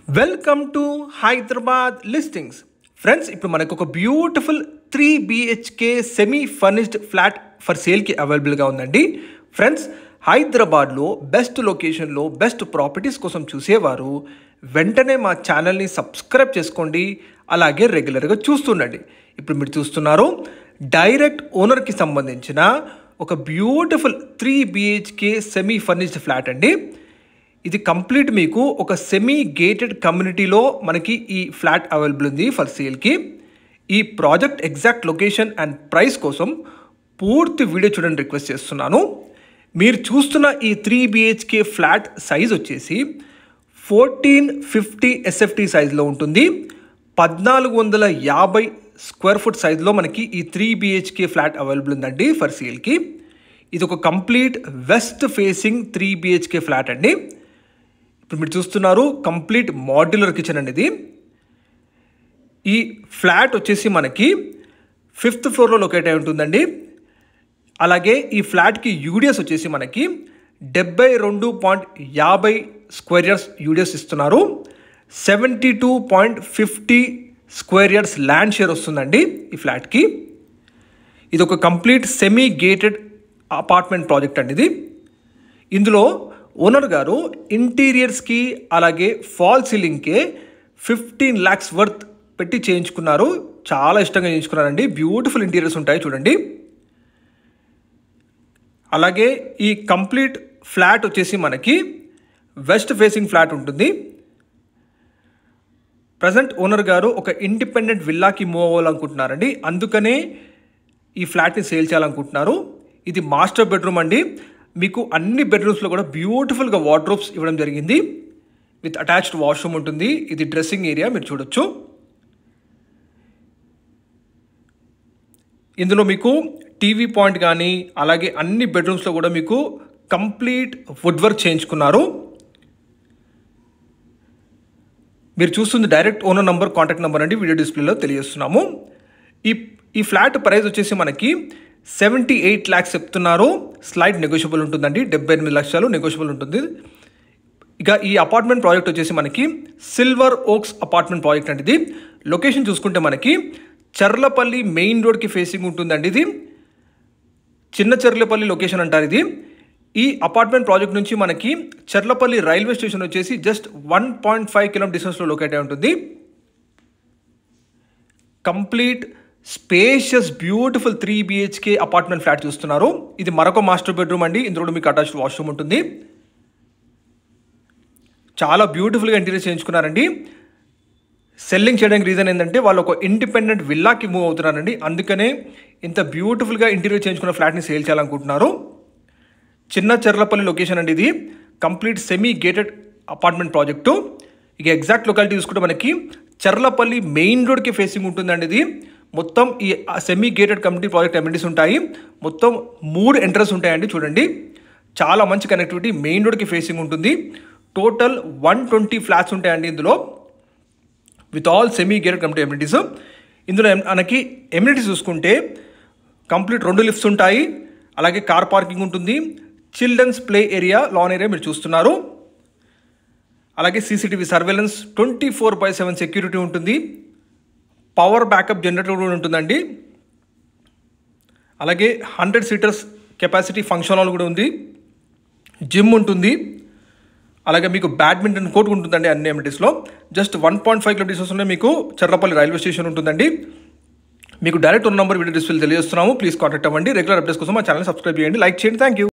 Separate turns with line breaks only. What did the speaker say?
Welcome to Hyderabad listings friends. ఇప్పుడు మనకు ఒక beautiful 3 BHK semi furnished flat for సేల్కి అవైలబుల్గా ఉందండి. ఫ్రెండ్స్, హైదరాబాద్లో బెస్ట్ లొకేషన్లో బెస్ట్ ప్రాపర్టీస్ కోసం చూసేవారు వెంటనే మా ఛానల్ని సబ్స్క్రైబ్ చేసుకోండి, అలాగే రెగ్యులర్గా చూస్తుండండి. ఇప్పుడు మీరు చూస్తున్నారు డైరెక్ట్ ఓనర్కి సంబంధించిన ఒక beautiful 3 BHK semi furnished flat అండి. ఇది కంప్లీట్ మీకు ఒక సెమీ గేటెడ్ కమ్యూనిటీలో మనకి ఈ ఫ్లాట్ అవైలబుల్ ఉంది ఫర్ సేల్కి. ఈ project exact location and price కోసం పూర్తి వీడియో చూడండి రిక్వెస్ట్ చేస్తున్నాను. మీరు చూస్తున్న ఈ 3 BHK ఫ్లాట్ సైజ్ వచ్చేసి 1450 SFT సైజ్లో ఉంటుంది. 1450 స్క్వేర్ ఫుట్ సైజ్లో మనకి ఈ 3 BHK ఫ్లాట్ అవైలబుల్ ఉందండి ఫర్ సేల్కి. ఇది ఒక complete west facing 3 BHK flat అండి. ఇప్పుడు మీరు చూస్తున్నారు కంప్లీట్ మాడ్యులర్ కిచెన్ అండి ఇది. ఈ ఫ్లాట్ వచ్చేసి మనకి 5th ఫ్లోర్లో లొకేట్ అయి ఉంటుందండి. అలాగే ఈ ఫ్లాట్కి యూడిఎస్ వచ్చేసి మనకి 72.50 స్క్వేర్ యార్డ్స్ యూడిఎస్ ఇస్తున్నారు. 72.50 స్క్వేర్ యార్డ్స్ ల్యాండ్ షేర్ వస్తుందండి ఈ ఫ్లాట్కి. ఇది ఒక complete semi gated apartment project అండి ఇది. ఇందులో ఓనర్ గారు ఇంటీరియర్స్కి అలాగే ఫాల్ సీలింగ్కే 15 lakhs వర్త్ పెట్టి చేయించుకున్నారు. చాలా ఇష్టంగా చేయించుకున్నారండి. బ్యూటిఫుల్ ఇంటీరియర్స్ ఉంటాయి చూడండి. అలాగే ఈ కంప్లీట్ ఫ్లాట్ వచ్చేసి మనకి వెస్ట్ ఫేసింగ్ ఫ్లాట్ ఉంటుంది. ప్రజెంట్ ఓనర్ గారు ఒక ఇండిపెండెంట్ విల్లాకి మూవ్ అవ్వాలనుకుంటున్నారండి. అందుకనే ఈ ఫ్లాట్ని సేల్ చేయాలనుకుంటున్నారు. ఇది మాస్టర్ బెడ్రూమ్ అండి. మీకు అన్ని బెడ్రూమ్స్లో కూడా బ్యూటిఫుల్గా వార్డ్రోబ్స్ ఇవ్వడం జరిగింది. విత్ అటాచ్డ్ వాష్రూమ్ ఉంటుంది. ఇది డ్రెస్సింగ్ ఏరియా మీరు చూడొచ్చు. ఇందులో మీకు టీవీ పాయింట్ కానీ అలాగే అన్ని బెడ్రూమ్స్లో కూడా మీకు కంప్లీట్ వుడ్ వర్క్ చేయించుకున్నారు. మీరు చూస్తుంది direct owner number, contact number అండి, వీడియో డిస్ప్లేలో తెలియజేస్తున్నాము. ఈ ఫ్లాట్ ప్రైస్ వచ్చేసి మనకి 78 lakhs చెప్తున్నారు. స్లైడ్ నెగోషియబుల్ ఉంటుందండి. 78 లక్షలు నెగోషియబుల్ ఉంటుంది. ఇక ఈ అపార్ట్మెంట్ ప్రాజెక్ట్ వచ్చేసి మనకి సిల్వర్ ఓక్స్ అపార్ట్మెంట్ ప్రాజెక్ట్ అండి ఇది. లొకేషన్ చూసుకుంటే మనకి చర్లపల్లి మెయిన్ రోడ్కి ఫేసింగ్ ఉంటుందండి ఇది. చిన్న చర్లపల్లి లొకేషన్ అంటారు ఇది. ఈ అపార్ట్మెంట్ ప్రాజెక్ట్ నుంచి మనకి చర్లపల్లి రైల్వే స్టేషన్ వచ్చేసి జస్ట్ 1.5 km డిస్టెన్స్లో లొకేట్ అయి ఉంటుంది. Complete spacious beautiful 3 BHK apartment flat చూస్తున్నారు. ఇది మరొక మాస్టర్ బెడ్రూమ్ అండి. ఇందులో మీకు అటాచ్డ్ వాష్రూమ్ ఉంటుంది. చాలా బ్యూటిఫుల్గా ఇంటీరియర్ చేయించుకున్నారండి. సెల్లింగ్ చేయడానికి రీజన్ ఏంటంటే వాళ్ళు ఒక ఇండిపెండెంట్ విల్లాకి మూవ్ అవుతున్నారండి. అందుకనే ఇంత బ్యూటిఫుల్గా ఇంటీరియర్ చేయించుకున్న ఫ్లాట్ని సేల్ చేయాలనుకుంటున్నారు. చిన్న చర్లపల్లి లొకేషన్ అండి ఇది. Complete semi gated apartment project. ఇక ఎగ్జాక్ట్ లొకాలిటీ చూసుకుంటే మనకి చర్లపల్లి మెయిన్ రోడ్కి ఫేసింగ్ ఉంటుందండి ఇది. మొత్తం ఈ semi gated community project amenities ఉంటాయి. మొత్తం 3 ఎంట్రన్స్ ఉంటాయండి చూడండి. చాలా మంచి కనెక్టివిటీ. మెయిన్ రోడ్కి ఫేసింగ్ ఉంటుంది. టోటల్ 120 ఫ్లాట్స్ ఉంటాయండి ఇందులో, with all semi gated community amenities. ఇందులో మనకి అమ్యూనిటీస్ చూసుకుంటే కంప్లీట్ 2 లిఫ్ట్స్ ఉంటాయి. అలాగే కార్ పార్కింగ్ ఉంటుంది. Children's play area, lawn area మీరు చూస్తున్నారు. అలాగే CCTV సర్వేలెన్స్, 24/7 సెక్యూరిటీ ఉంటుంది. పవర్ బ్యాకప్ జనరేటర్ కూడా ఉంటుందండి. అలాగే 100 seaters కెపాసిటీ ఫంక్షన్ హాల్ కూడా ఉంది. జిమ్ ఉంటుంది. అలాగే మీకు బ్యాడ్మింటన్ కోర్ట్ ఉంటుందండి అన్ని అమ్యూనిటీస్లో. జస్ట్ 1.5 km డిస్టెన్స్లో మీకు చర్లపల్లి రైల్వే స్టేషన్ ఉంటుందండి. మీకు direct owner number, video display తెలియజేస్తున్నాము. ప్లీజ్ కాంటాక్ట్ అవ్వండి. రెగ్యులర్ అప్డేట్స్ కోసం మా ఛానల్ సబ్స్క్రైబ్ చేయండి, లైక్ చేయండి. Thank you.